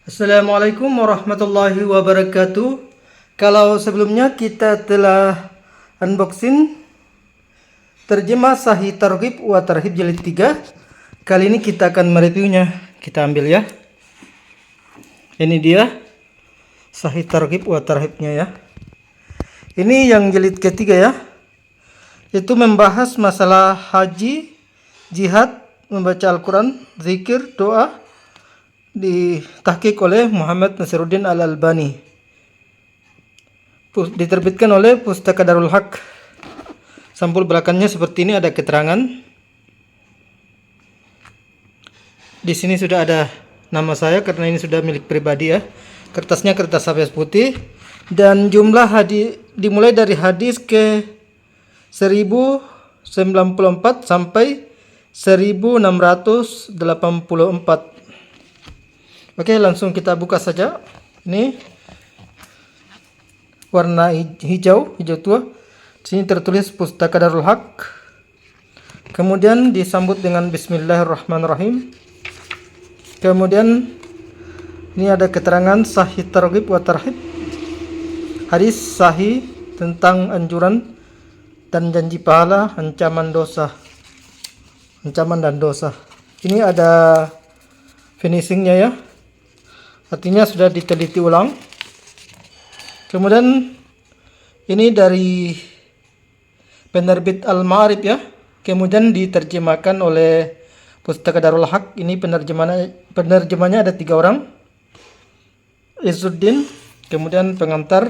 Assalamualaikum warahmatullahi wabarakatuh. Kalau sebelumnya kita telah unboxing terjemah Sahih Targhib wa Tarhib jilid 3. Kali ini kita akan mereviewnya. Kita ambil ya. Ini dia Sahih Targhib wa Tarhibnya ya. Ini yang jilid ketiga ya. Itu membahas masalah haji, jihad, membaca Al-Quran, zikir, doa, ditahqiq oleh Muhammad Nasiruddin Al-Albani, diterbitkan oleh Pustaka Darul Haq. Sampul belakangnya seperti ini, ada keterangan. Di sini sudah ada nama saya karena ini sudah milik pribadi ya. Kertasnya kertas HVS putih dan jumlah hadis dimulai dari hadis ke 1094 sampai 1684. Oke, langsung kita buka saja. Ini warna hijau tua. Di sini tertulis Pustaka Darul Haq. Kemudian disambut dengan Bismillahirrahmanirrahim. Kemudian ini ada keterangan Sahih Targhib wa Tarhib. Hadis sahih tentang anjuran dan janji pahala, ancaman dan dosa. Ini ada finishingnya ya. Artinya sudah diteliti ulang. Kemudian ini dari penerbit Al-Ma'arif ya. Kemudian diterjemahkan oleh Pustaka Darul Haq. Ini penerjemahnya ada 3 orang. Izzuddin, kemudian pengantar,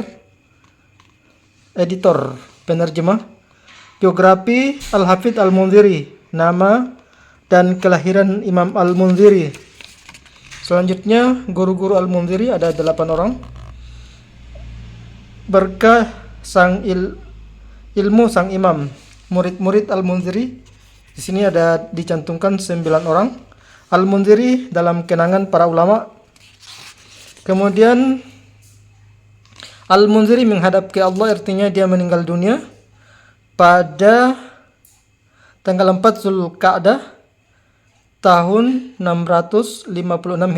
editor, penerjemah. Biografi Al-Hafidz Al-Munziri, nama dan kelahiran Imam Al-Munziri. Selanjutnya guru-guru Al-Munziri ada 8 orang. Berkah ilmu sang imam, murid-murid Al-Munziri. Di sini ada dicantumkan 9 orang. Al-Munziri dalam kenangan para ulama. Kemudian Al-Munziri menghadap ke Allah, artinya dia meninggal dunia pada tanggal 4 Zulqa'dah tahun 656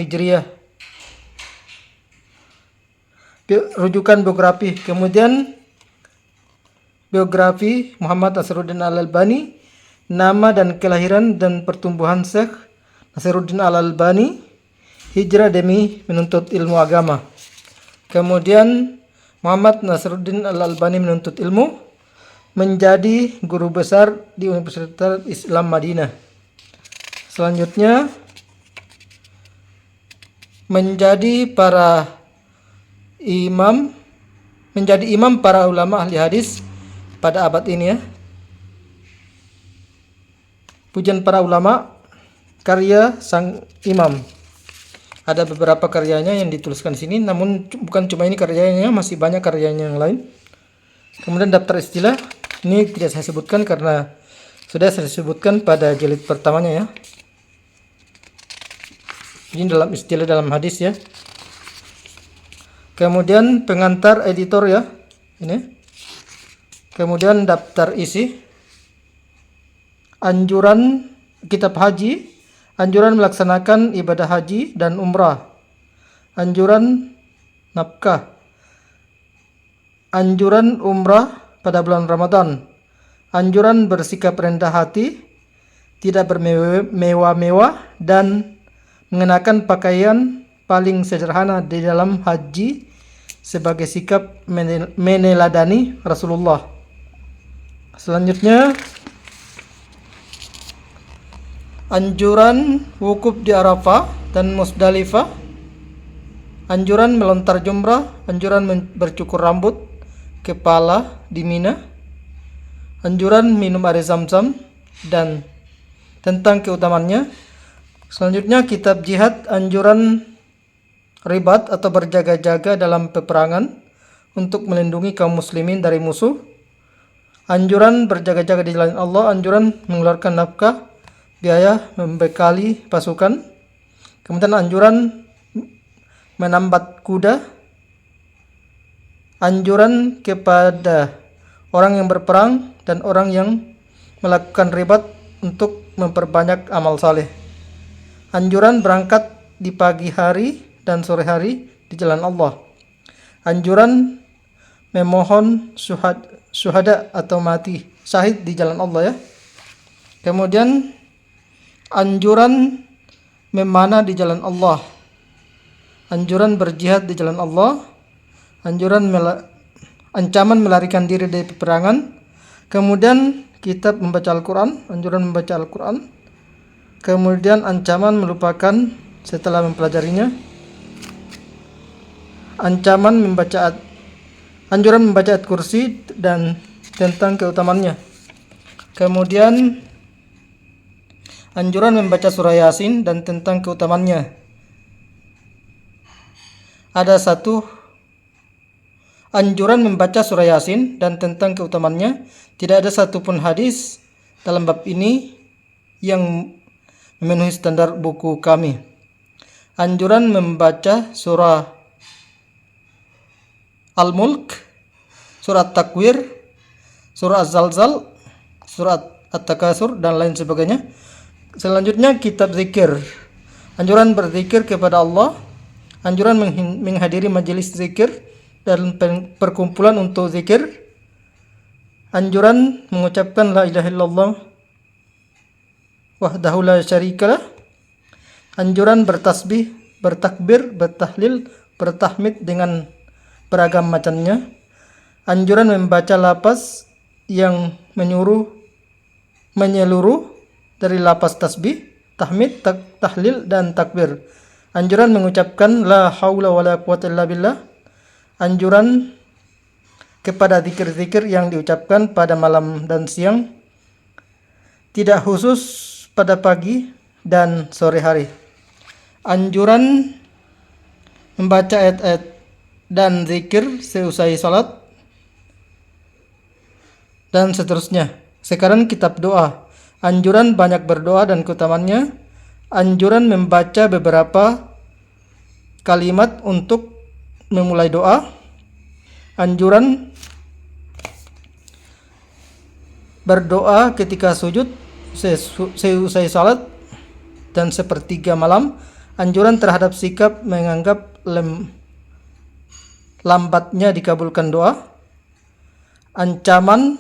Hijriah. Rujukan biografi. Kemudian biografi Muhammad Nasiruddin Al-Albani, nama dan kelahiran dan pertumbuhan Syekh Nasiruddin Al-Albani, hijrah demi menuntut ilmu agama. Kemudian Muhammad Nasiruddin Al-Albani menuntut ilmu, menjadi guru besar di Universitas Islam Madinah. Selanjutnya menjadi imam para ulama ahli hadis pada abad ini ya. Pujian para ulama, karya sang imam. Ada beberapa karyanya yang dituliskan di sini, namun bukan cuma ini karyanya, masih banyak karyanya yang lain. Kemudian daftar istilah, ini tidak saya sebutkan karena sudah saya sebutkan pada jilid pertamanya ya. Ini dalam istilah dalam hadis ya. Kemudian pengantar editor ya. Ini. Kemudian daftar isi. Anjuran kitab haji. Anjuran melaksanakan ibadah haji dan umrah. Anjuran nafkah. Anjuran umrah pada bulan Ramadan. Anjuran bersikap rendah hati, tidak bermewah-mewah dan mengenakan pakaian paling sederhana di dalam haji sebagai sikap meneladani Rasulullah. Selanjutnya anjuran wukuf di Arafah dan Musdalifah, anjuran melontar jumrah, anjuran bercukur rambut kepala di Mina, anjuran minum air Zam-Zam dan tentang keutamaannya. Selanjutnya kitab jihad, anjuran ribat atau berjaga-jaga dalam peperangan untuk melindungi kaum muslimin dari musuh, anjuran berjaga-jaga di jalan Allah, anjuran mengeluarkan nafkah, biaya membekali pasukan, kemudian anjuran menambat kuda, anjuran kepada orang yang berperang dan orang yang melakukan ribat untuk memperbanyak amal saleh. Anjuran berangkat di pagi hari dan sore hari di jalan Allah. Anjuran memohon syuhada atau mati syahid di jalan Allah ya. Kemudian anjuran memanah di jalan Allah. Anjuran berjihad di jalan Allah. Ancaman melarikan diri dari peperangan. Kemudian kitab membaca Al-Quran, anjuran membaca Al-Quran. Kemudian ancaman melupakan setelah mempelajarinya. Anjuran membaca ayat kursi dan tentang keutamaannya. Kemudian anjuran membaca surah Yasin dan tentang keutamaannya. Ada satu anjuran membaca surah Yasin dan tentang keutamaannya. Tidak ada satupun hadis dalam bab ini yang memenuhi standar buku kami. Anjuran membaca surah Al-Mulk, surat Takwir, surah Az-Zalzal, surat At-Takasur dan lain sebagainya. Selanjutnya kitab zikir. Anjuran berzikir kepada Allah, anjuran menghadiri majelis zikir dan perkumpulan untuk zikir, anjuran mengucapkan la ilaha illallah wahdahu la syarikalah, anjuran bertasbih, bertakbir, bertahlil, bertahmid dengan beragam macamnya, anjuran membaca lafaz yang menyeluruh dari lafaz tasbih, tahmid, tahlil dan takbir, anjuran mengucapkan la haula wala quwwata illa billah, anjuran kepada zikir-zikir yang diucapkan pada malam dan siang, tidak khusus pada pagi dan sore hari. Anjuran membaca ayat-ayat dan zikir seusai salat dan seterusnya. Sekarang kitab doa. Anjuran banyak berdoa dan keutamaannya. Anjuran membaca beberapa kalimat untuk memulai doa. Anjuran berdoa ketika sujud seusai salat dan sepertiga malam. Anjuran terhadap sikap menganggap lambatnya dikabulkan doa. Ancaman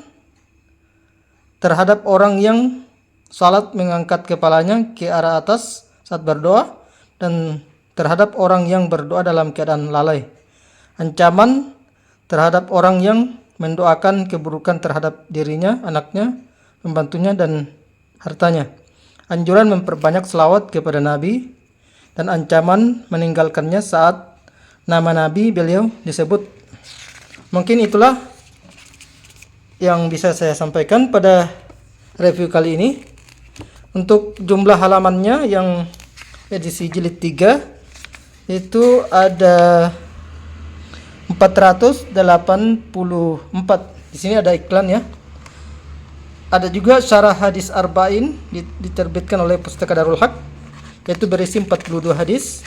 terhadap orang yang salat mengangkat kepalanya ke arah atas saat berdoa, dan terhadap orang yang berdoa dalam keadaan lalai. Ancaman terhadap orang yang mendoakan keburukan terhadap dirinya, anaknya, pembantunya, dan hartanya. Anjuran memperbanyak selawat kepada Nabi, dan ancaman meninggalkannya saat nama Nabi beliau disebut. Mungkin itulah yang bisa saya sampaikan pada review kali ini. Untuk jumlah halamannya yang edisi jilid 3 itu ada 484. Di sini ada iklan ya. Ada juga syarah hadis arba'in diterbitkan oleh Pustaka Darul Haq, yaitu berisi 42 hadis.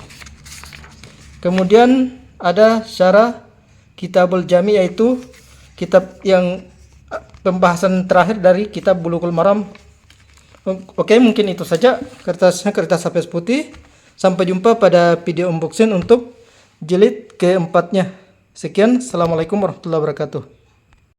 Kemudian ada syarah Kitabul Jami, yaitu kitab yang pembahasan terakhir dari kitab Bulughul Maram. Oke, mungkin itu saja. Kertas hapus putih. Sampai jumpa pada video unboxing untuk jilid keempatnya. Sekian, assalamualaikum warahmatullahi wabarakatuh.